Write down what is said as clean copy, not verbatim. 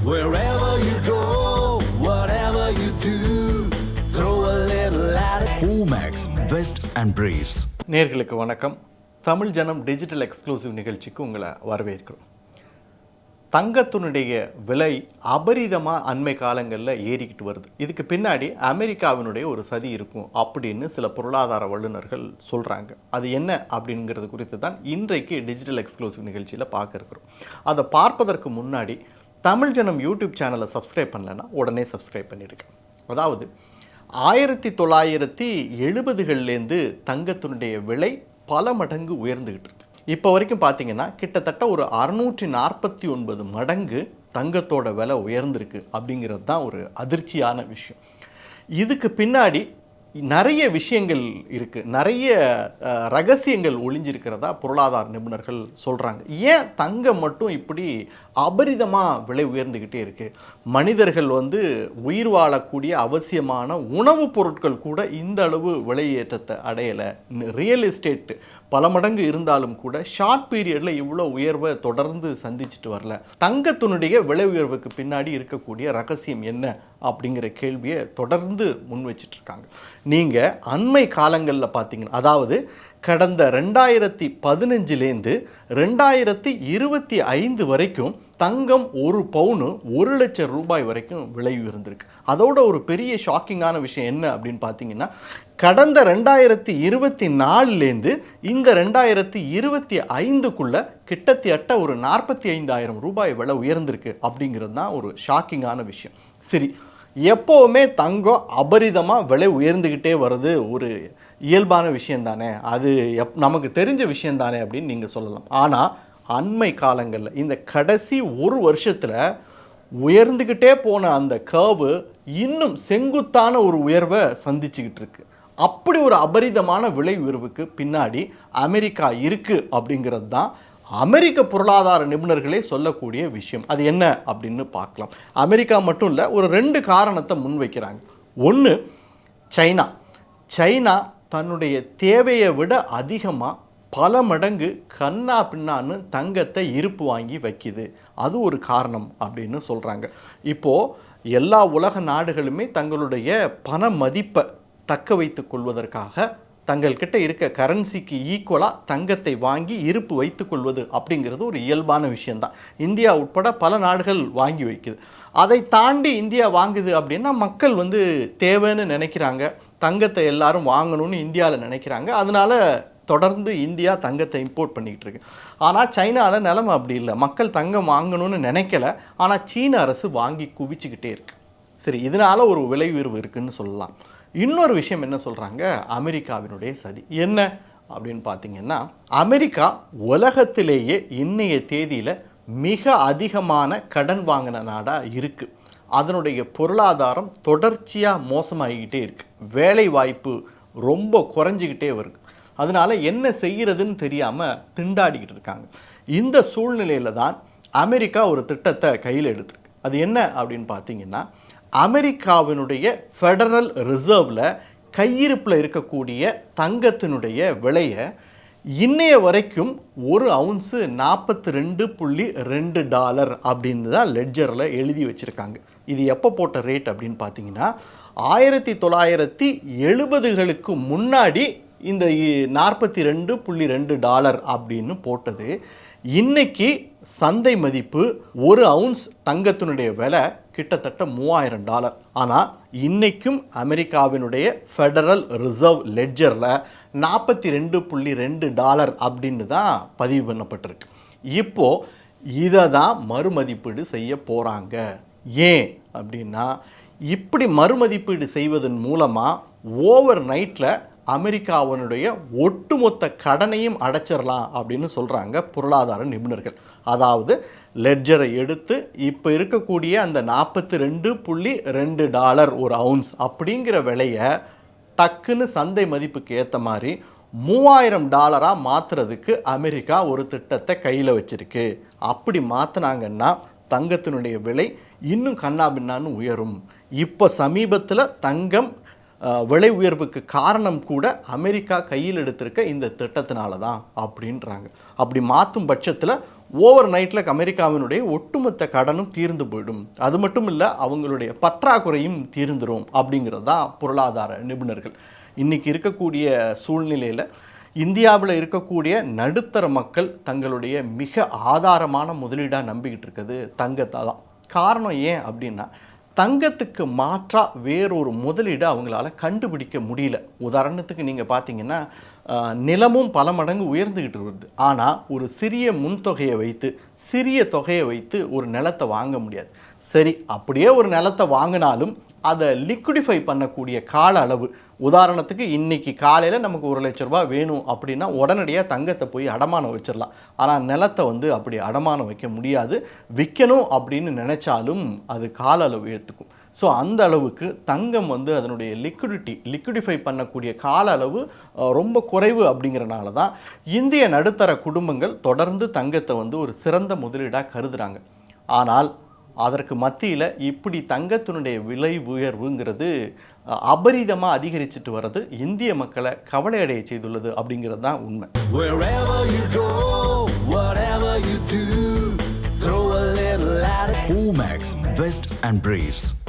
Wherever you go, whatever you do, throw a little at it. Omax, Vest and Briefs. நேயர்களுக்கு வணக்கம். தமிழ் ஜனம் digital exclusive நிகழ்ச்சிக்கு உங்களை வரவேற்கிறோம். தங்கத்தினுடைய விலை அபரிதமாக அண்மை காலங்களில் ஏறிக்கிட்டு வருது. இதுக்கு பின்னாடி அமெரிக்காவினுடைய ஒரு சதி இருக்கும் அப்படின்னு சில பொருளாதார வல்லுநர்கள் சொல்கிறாங்க. அது என்ன அப்படிங்கிறது குறித்து தான் இன்றைக்கு டிஜிட்டல் எக்ஸ்க்ளூசிவ் நிகழ்ச்சியில் பார்க்க இருக்கிறோம். அதை பார்ப்பதற்கு முன்னாடி தமிழ் ஜனம் யூடியூப் சேனலை சப்ஸ்கிரைப் பண்ணலைன்னா உடனே சப்ஸ்கிரைப் பண்ணிடுங்க. அதாவது 1970களிலேருந்து தங்கத்தினுடைய விலை பல மடங்கு உயர்ந்துக்கிட்டு இருக்கு. இப்போ வரைக்கும் பார்த்தீங்கன்னா கிட்டத்தட்ட ஒரு 649 மடங்கு தங்கத்தோட விலை உயர்ந்திருக்கு அப்படிங்கிறது தான் ஒரு அதிர்ச்சியான விஷயம். இதுக்கு பின்னாடி நிறைய விஷயங்கள் இருக்குது, நிறைய ரகசியங்கள் ஒளிஞ்சிருக்கிறதா பொருளாதார நிபுணர்கள் சொல்கிறாங்க. ஏன் தங்கம் மட்டும் இப்படி அபரிதமாக விலை உயர்ந்துக்கிட்டே இருக்குது? மனிதர்கள் உயிர் வாழக்கூடிய அவசியமான உணவுப் பொருட்கள் கூட இந்த அளவு விலையேற்றத்தை அடையலை. ரியல் எஸ்டேட் பல மடங்கு இருந்தாலும் கூட ஷார்ட் பீரியடில் இவ்வளோ உயர்வை தொடர்ந்து சந்திச்சுட்டு வரல. தங்கத்தினுடைய விலை உயர்வுக்கு பின்னாடி இருக்கக்கூடிய ரகசியம் என்ன அப்படிங்கிற கேள்வியை தொடர்ந்து முன் வச்சிட்ருக்காங்க. நீங்கள் அண்மை காலங்களில் பார்த்தீங்கன்னா, அதாவது கடந்த 2015லேருந்து 2025 வரைக்கும் தங்கம் ஒரு பவுனு 1 லட்சம் ரூபாய் வரைக்கும் விலை உயர்ந்திருக்கு. அதோட ஒரு பெரிய ஷாக்கிங்கான விஷயம் என்ன அப்படின்னு பார்த்தீங்கன்னா, கடந்த 2024லேருந்து இந்த 2025க்குள்ள கிட்டத்தட்ட ஒரு 45,000 ரூபாய் விலை உயர்ந்திருக்கு அப்படிங்கிறது தான் ஒரு ஷாக்கிங்கான விஷயம். சரி, எப்போவுமே தங்கம் அபரிதமாக விலை உயர்ந்துக்கிட்டே வருது, ஒரு இயல்பான விஷயம் தானே, அது நமக்கு தெரிஞ்ச விஷயம் தானே அப்படின்னு நீங்கள் சொல்லலாம். ஆனால் அண்மை காலங்களில் இந்த கடைசி ஒரு வருஷத்தில் உயர்ந்துக்கிட்டே போன அந்த கர்வு இன்னும் செங்குத்தான ஒரு உயர்வை சந்திச்சுக்கிட்டு இருக்கு. அப்படி ஒரு அபரிதமான விலை உயர்வுக்கு பின்னாடி அமெரிக்கா இருக்குது அப்படிங்கிறது தான் அமெரிக்க பொருளாதார நிபுணர்களே சொல்லக்கூடிய விஷயம். அது என்ன அப்படின்னு பார்க்கலாம். அமெரிக்கா மட்டும் இல்லை, ஒரு 2 காரணத்தை முன்வைக்கிறாங்க. ஒன்று, சைனா தன்னுடைய தேவையை விட அதிகமாக பல மடங்கு கண்ணா பின்னான்னு தங்கத்தை இருப்பு வாங்கி வைக்கிது, அது ஒரு காரணம் அப்படின்னு சொல்கிறாங்க. இப்போது எல்லா உலக நாடுகளுமே தங்களுடைய பண மதிப்பை தக்க வைத்து கொள்வதற்காக தங்கள்கிட்ட இருக்க கரன்சிக்கு ஈக்குவலாக தங்கத்தை வாங்கி இருப்பு வைத்து கொள்வது அப்படிங்கிறது ஒரு இயல்பான விஷயந்தான். இந்தியா உட்பட பல நாடுகள் வாங்கி வைக்குது. அதை தாண்டி இந்தியா வாங்குது அப்படின்னா மக்கள் தேவைன்னு நினைக்கிறாங்க, தங்கத்தை எல்லாரும் வாங்கணும்னு இந்தியாவில் நினைக்கிறாங்க. அதனால தொடர்ந்து இந்தியா தங்கத்தை இம்போர்ட் பண்ணிக்கிட்டு இருக்கு. ஆனால் சைனாவில் நிலைமை அப்படி இல்லை. மக்கள் தங்கம் வாங்கணும்னு நினைக்கல, ஆனால் சீன அரசு வாங்கி குவிச்சுக்கிட்டே இருக்கு. சரி, இதனால ஒரு விலை உயர்வு இருக்குன்னு சொல்லலாம். இன்னொரு விஷயம் என்ன சொல்கிறாங்க, அமெரிக்காவினுடைய சதி என்ன அப்படின்னு பார்த்தீங்கன்னா, அமெரிக்கா உலகத்திலேயே இன்னைய தேதியில் மிக அதிகமான கடன் வாங்கின நாடாக இருக்குது. அதனுடைய பொருளாதாரம் தொடர்ச்சியாக மோசமாகிக்கிட்டே இருக்குது. வேலை வாய்ப்பு ரொம்ப குறைஞ்சிக்கிட்டே வருது. அதனால் என்ன செய்கிறதுன்னு தெரியாமல் திண்டாடிக்கிட்டு இருக்காங்க. இந்த சூழ்நிலையில் தான் அமெரிக்கா ஒரு திட்டத்தை கையில் எடுத்திருக்கு. அது என்ன அப்படின்னு பார்த்தீங்கன்னா, அமெரிக்காவினுடைய ஃபெடரல் ரிசர்வில் கையிருப்பில் இருக்கக்கூடிய தங்கத்தினுடைய விலையை இன்னைய வரைக்கும் ஒரு அவுன்ஸு $42.2 அப்படின்னு தான் லெட்ஜரில் எழுதி வச்சுருக்காங்க. இது எப்போ போட்ட ரேட் அப்படின்னு பார்த்தீங்கன்னா, 1970களுக்கு முன்னாடி இந்த $42.2 அப்படின்னு போட்டது. இன்னைக்கு சந்தை மதிப்பு ஒரு அவுன்ஸ் தங்கத்தினுடைய விலை கிட்டத்தட்ட $3,000. ஆனால் இன்னைக்கும் அமெரிக்காவினுடைய ஃபெடரல் ரிசர்வ் லெட்ஜரில் $42.2 அப்படின்னு தான் பதிவு பண்ணப்பட்டிருக்கு. இப்போது இதை தான் மறுமதிப்பீடு செய்ய போகிறாங்க. ஏன் அப்படின்னா, இப்படி மறுமதிப்பீடு செய்வதன் மூலமாக ஓவர் நைட்டில் அமெரிக்காவினுடைய ஒட்டுமொத்த கடனையும் அடைச்சிடலாம் அப்படின்னு சொல்கிறாங்க பொருளாதார நிபுணர்கள். அதாவது லெட்ஜரை எடுத்து இப்போ இருக்கக்கூடிய அந்த $42.2 ஒரு அவுன்ஸ் அப்படிங்கிற விலையை டக்குன்னு சந்தை மதிப்புக்கு ஏற்ற மாதிரி $3,000 மாற்றுறதுக்கு அமெரிக்கா ஒரு திட்டத்தை கையில் வச்சுருக்கு. அப்படி மாற்றினாங்கன்னா தங்கத்தினுடைய விலை இன்னும் கண்ணாபின்னான்னு உயரும். இப்போ சமீபத்தில் தங்கம் விலை உயர்வுக்கு காரணம் கூட அமெரிக்கா கையில் எடுத்திருக்க இந்த திட்டத்தினால தான் அப்படின்றாங்க. அப்படி மாற்றும் பட்சத்தில் ஓவர் நைட்டில் அமெரிக்காவினுடைய ஒட்டுமொத்த கடனும் தீர்ந்து போயிடும். அது மட்டும் இல்லை, அவங்களுடைய பற்றாக்குறையும் தீர்ந்துடும் அப்படிங்கிறது தான் பொருளாதார நிபுணர்கள். இன்றைக்கி இருக்கக்கூடிய சூழ்நிலையில் இந்தியாவில் இருக்கக்கூடிய நடுத்தர மக்கள் தங்களுடைய மிக ஆதாரமான முதலீடாக நம்பிக்கிட்டு இருக்குது தங்கத்தை தான். காரணம் ஏன் அப்படின்னா, தங்கத்துக்கு மாற்றாக வேறொரு முதலீடு அவங்களால கண்டுபிடிக்க முடியல. உதாரணத்துக்கு நீங்கள் பார்த்தீங்கன்னா, நிலமும் பல மடங்கு உயர்ந்துக்கிட்டு வருது. ஆனால் ஒரு சிறிய முன்தொகையை வைத்து, சிறிய தொகையை வைத்து ஒரு நிலத்தை வாங்க முடியாது. சரி, அப்படியே ஒரு நிலத்தை வாங்கினாலும் அதை லிக்விடிஃபை பண்ணக்கூடிய கால அளவு, உதாரணத்துக்கு இன்றைக்கி காலையில் நமக்கு 1 லட்ச ரூபா வேணும் அப்படின்னா உடனடியாக தங்கத்தை போய் அடமானம் வச்சிடலாம். ஆனால் நிலத்தை அப்படி அடமானம் வைக்க முடியாது. விற்கணும் அப்படின்னு நினச்சாலும் அது கால அளவு எடுத்துக்கும். ஸோ அந்த அளவுக்கு தங்கம் அதனுடைய லிக்விடிஃபை பண்ணக்கூடிய கால அளவு ரொம்ப குறைவு. அப்படிங்கிறனால தான் இந்திய நடுத்தர குடும்பங்கள் தொடர்ந்து தங்கத்தை ஒரு சிறந்த முதலீடாக கருதுகிறாங்க. ஆனால் அதற்கு மத்தியில் இப்படி தங்கத்தினுடைய விலை உயர்வுங்கிறது அபரிதமாக அதிகரிச்சுட்டு வர்றது இந்திய மக்களை கவலை அடைய செய்துள்ளது அப்படிங்கிறது தான் உண்மை. Omax, Vest and Briefs.